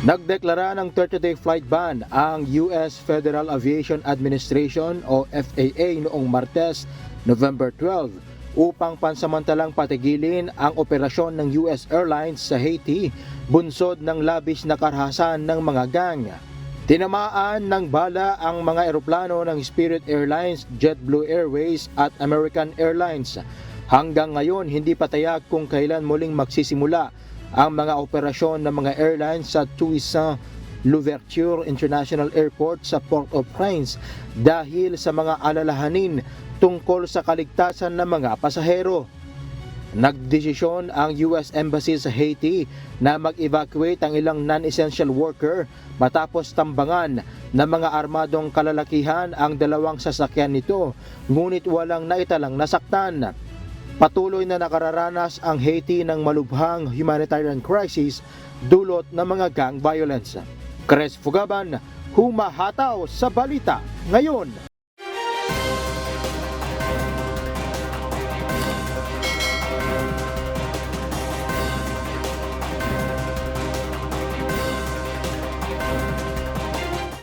Nagdeklara ng 30-day flight ban ang US Federal Aviation Administration o FAA noong Martes, November 12 upang pansamantalang patigilin ang operasyon ng US Airlines sa Haiti bunsod ng labis na karahasan ng mga gang. Tinamaan ng bala ang mga eroplano ng Spirit Airlines, JetBlue Airways at American Airlines. Hanggang ngayon, hindi patayak kung kailan muling magsisimula ang mga operasyon ng mga airlines sa Toussaint Louverture International Airport sa Port-au-Prince dahil sa mga alalahanin tungkol sa kaligtasan ng mga pasahero. Nagdesisyon ang US Embassy sa Haiti na mag-evacuate ang ilang non-essential worker matapos tambangan ng mga armadong kalalakihan ang dalawang sasakyan nito, ngunit walang naitalang nasaktan. Patuloy na nakararanas ang Haiti ng malubhang humanitarian crisis dulot ng mga gang violence. Chris Fugaban, humahataw sa balita ngayon.